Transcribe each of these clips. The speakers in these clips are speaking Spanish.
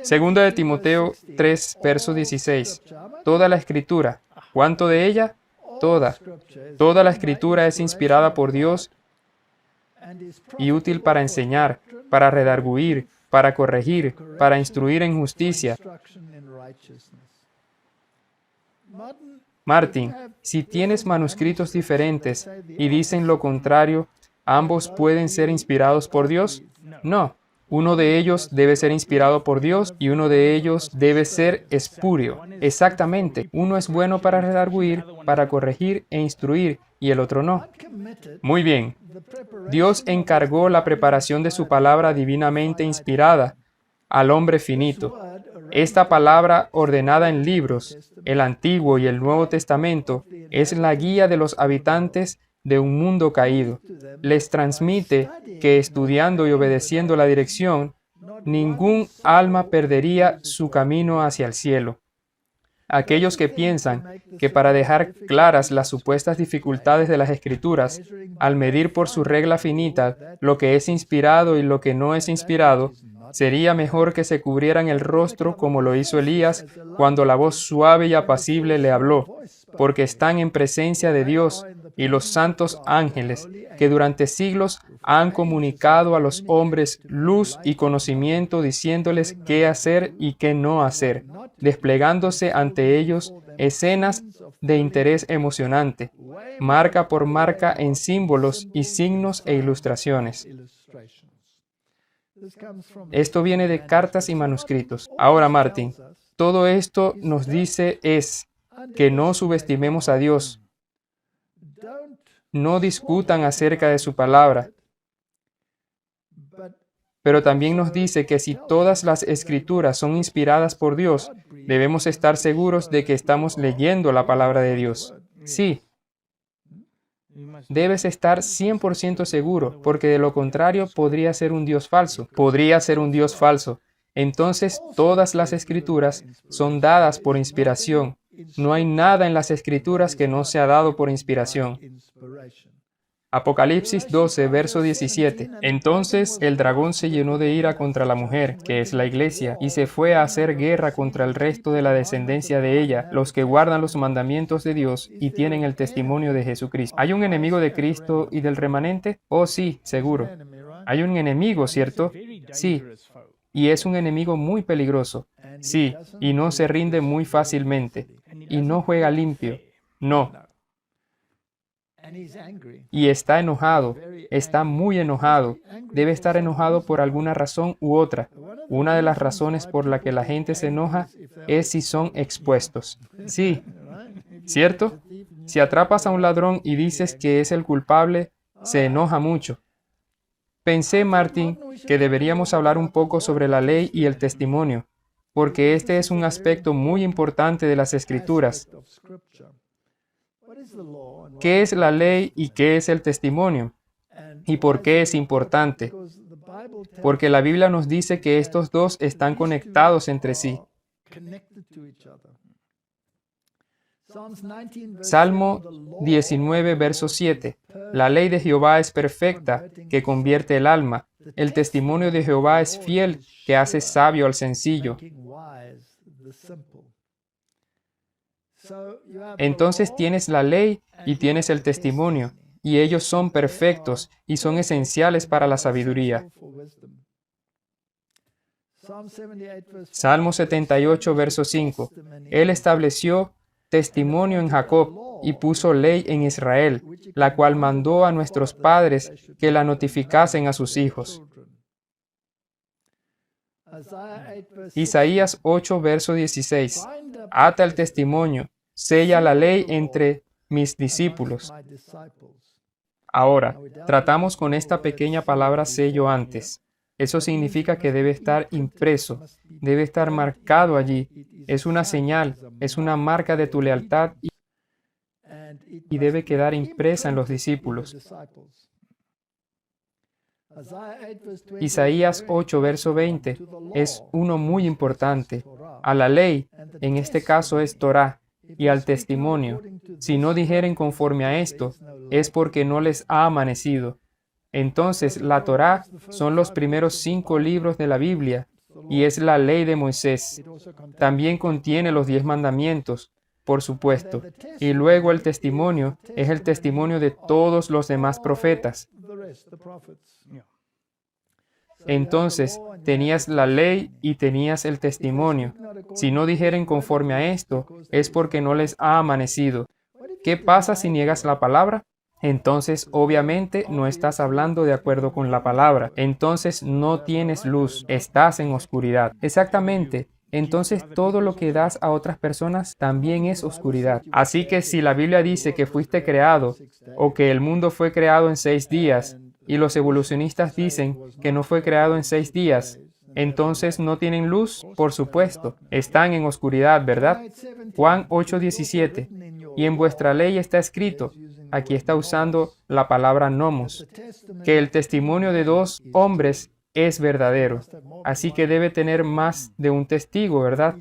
Segunda de Timoteo 3, verso 16. Toda la Escritura. ¿Cuánto de ella? Toda. Toda la Escritura es inspirada por Dios y útil para enseñar, para redarguir, para corregir, para instruir en justicia. Martin, si tienes manuscritos diferentes y dicen lo contrario, ¿ambos pueden ser inspirados por Dios? No. Uno de ellos debe ser inspirado por Dios y uno de ellos debe ser espurio. Exactamente. Uno es bueno para redarguir, para corregir e instruir, y el otro no. Muy bien. Dios encargó la preparación de su palabra divinamente inspirada al hombre finito. Esta palabra ordenada en libros, el Antiguo y el Nuevo Testamento, es la guía de los habitantes de un mundo caído. Les transmite que estudiando y obedeciendo la dirección, ningún alma perdería su camino hacia el cielo. Aquellos que piensan que para dejar claras las supuestas dificultades de las Escrituras, al medir por su regla finita lo que es inspirado y lo que no es inspirado, sería mejor que se cubrieran el rostro como lo hizo Elías cuando la voz suave y apacible le habló, porque están en presencia de Dios y los santos ángeles que durante siglos han comunicado a los hombres luz y conocimiento diciéndoles qué hacer y qué no hacer, desplegándose ante ellos escenas de interés emocionante, marca por marca en símbolos y signos e ilustraciones. Esto viene de cartas y manuscritos. Ahora, Martin, todo esto nos dice es que no subestimemos a Dios. No discutan acerca de su palabra. Pero también nos dice que si todas las escrituras son inspiradas por Dios, debemos estar seguros de que estamos leyendo la palabra de Dios. Sí. Debes estar 100% seguro, porque de lo contrario podría ser un Dios falso. Podría ser un Dios falso. Entonces, todas las escrituras son dadas por inspiración. No hay nada en las escrituras que no sea dado por inspiración. Apocalipsis 12, verso 17. Entonces el dragón se llenó de ira contra la mujer, que es la iglesia, y se fue a hacer guerra contra el resto de la descendencia de ella, los que guardan los mandamientos de Dios y tienen el testimonio de Jesucristo. ¿Hay un enemigo de Cristo y del remanente? Oh, sí, seguro. Hay un enemigo, ¿cierto? Sí. Y es un enemigo muy peligroso. Sí, y no se rinde muy fácilmente. Y no juega limpio. No. Y está enojado, está muy enojado. Debe estar enojado por alguna razón u otra. Una de las razones por la que la gente se enoja es si son expuestos. Sí, ¿cierto? Si atrapas a un ladrón y dices que es el culpable, se enoja mucho. Pensé, Martin, que deberíamos hablar un poco sobre la ley y el testimonio, porque este es un aspecto muy importante de las Escrituras. ¿Qué es la ley y qué es el testimonio? ¿Y por qué es importante? Porque la Biblia nos dice que estos dos están conectados entre sí. Salmo 19, verso 7. La ley de Jehová es perfecta, que convierte el alma. El testimonio de Jehová es fiel, que hace sabio al sencillo. Entonces tienes la ley y tienes el testimonio, y ellos son perfectos y son esenciales para la sabiduría. Salmo 78, verso 5. Él estableció testimonio en Jacob y puso ley en Israel, la cual mandó a nuestros padres que la notificasen a sus hijos. Isaías 8, verso 16. Ata el testimonio, sella la ley entre mis discípulos. Ahora, tratamos con esta pequeña palabra sello antes. Eso significa que debe estar impreso, debe estar marcado allí. Es una señal, es una marca de tu lealtad y debe quedar impresa en los discípulos. Isaías 8, verso 20 es uno muy importante. A la ley, en este caso es Torá, y al testimonio. Si no dijeren conforme a esto, es porque no les ha amanecido. Entonces, la Torá son los primeros 5 libros de la Biblia, y es la ley de Moisés. También contiene los 10 mandamientos, por supuesto. Y luego el testimonio es el testimonio de todos los demás profetas. Entonces, tenías la ley y tenías el testimonio. Si no dijeren conforme a esto, es porque no les ha amanecido. ¿Qué pasa si niegas la palabra? Entonces, obviamente, no estás hablando de acuerdo con la palabra. Entonces, no tienes luz, estás en oscuridad. Exactamente. Entonces, todo lo que das a otras personas también es oscuridad. Así que si la Biblia dice que fuiste creado o que el mundo fue creado en 6 días, y los evolucionistas dicen que no fue creado en 6 días, entonces no tienen luz, por supuesto, están en oscuridad, ¿verdad? Juan 8:17. Y en vuestra ley está escrito, aquí está usando la palabra nomos, que el testimonio de 2 hombres es verdadero. Así que debe tener más de un testigo, ¿verdad?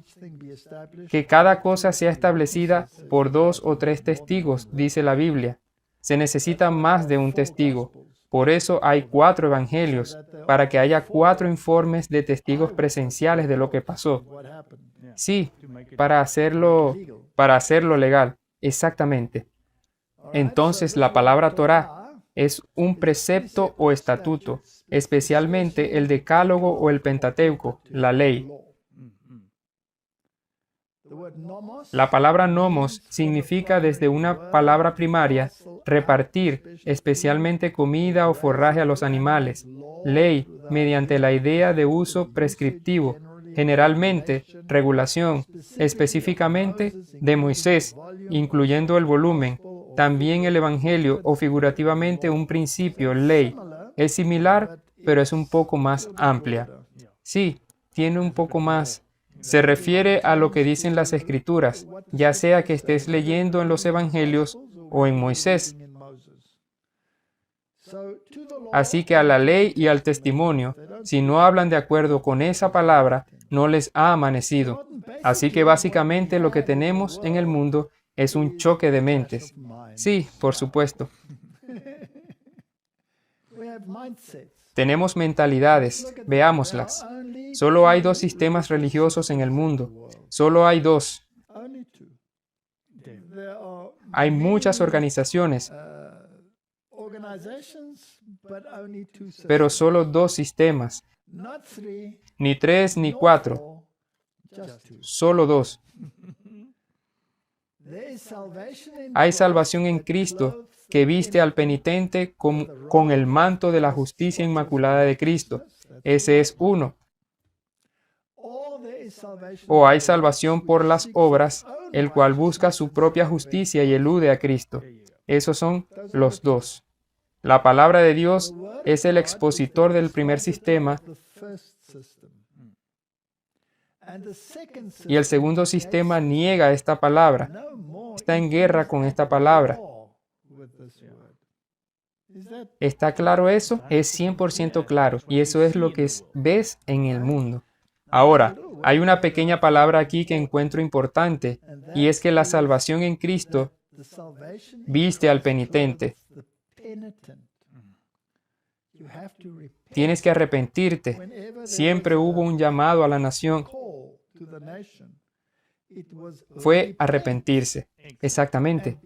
Que cada cosa sea establecida por 2 o 3 testigos, dice la Biblia. Se necesita más de un testigo. Por eso hay 4 evangelios, para que haya 4 informes de testigos presenciales de lo que pasó. Sí, para hacerlo legal. Exactamente. Entonces, la palabra Torá es un precepto o estatuto, especialmente el decálogo o el Pentateuco, la ley. La palabra nomos significa desde una palabra primaria, repartir, especialmente comida o forraje a los animales, ley, mediante la idea de uso prescriptivo, generalmente, regulación, específicamente, de Moisés, incluyendo el volumen, también el Evangelio o figurativamente un principio, ley. Es similar, pero es un poco más amplia. Sí, tiene un poco más. Se refiere a lo que dicen las Escrituras, ya sea que estés leyendo en los Evangelios o en Moisés. Así que a la ley y al testimonio, si no hablan de acuerdo con esa palabra, no les ha amanecido. Así que básicamente lo que tenemos en el mundo es un choque de mentes. Sí, por supuesto. Tenemos mentalidades, veámoslas. Solo hay 2 sistemas religiosos en el mundo. Solo hay 2. Hay muchas organizaciones, pero solo 2 sistemas. Ni 3 ni 4. Solo 2. Hay salvación en Cristo, que viste al penitente con el manto de la justicia inmaculada de Cristo. Ese es uno. O hay salvación por las obras, el cual busca su propia justicia y elude a Cristo. Esos son los 2. La palabra de Dios es el expositor del primer sistema y el segundo sistema niega esta palabra. Está en guerra con esta palabra. ¿Está claro eso? Es 100% claro, y eso es lo que ves en el mundo. Ahora, hay una pequeña palabra aquí que encuentro importante, y es que la salvación en Cristo viste al penitente. Tienes que arrepentirte. Siempre hubo un llamado a la nación. Fue arrepentirse, exactamente,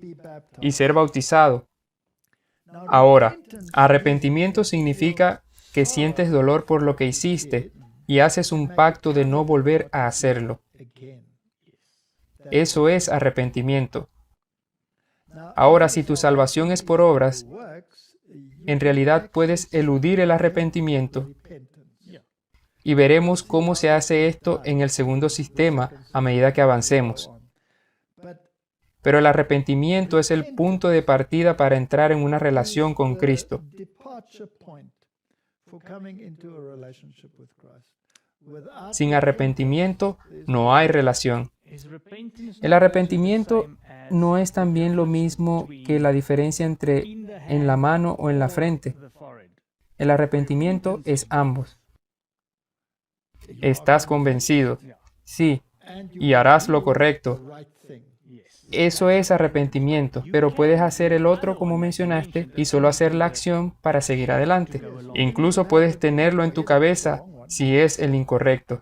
y ser bautizado. Ahora, arrepentimiento significa que sientes dolor por lo que hiciste y haces un pacto de no volver a hacerlo. Eso es arrepentimiento. Ahora, si tu salvación es por obras, en realidad puedes eludir el arrepentimiento. Y veremos cómo se hace esto en el segundo sistema a medida que avancemos. Pero el arrepentimiento es el punto de partida para entrar en una relación con Cristo. Sin arrepentimiento no hay relación. El arrepentimiento no es también lo mismo que la diferencia entre en la mano o en la frente. El arrepentimiento es ambos. Estás convencido, sí, y harás lo correcto. Eso es arrepentimiento, pero puedes hacer el otro como mencionaste y solo hacer la acción para seguir adelante. Incluso puedes tenerlo en tu cabeza si es el incorrecto.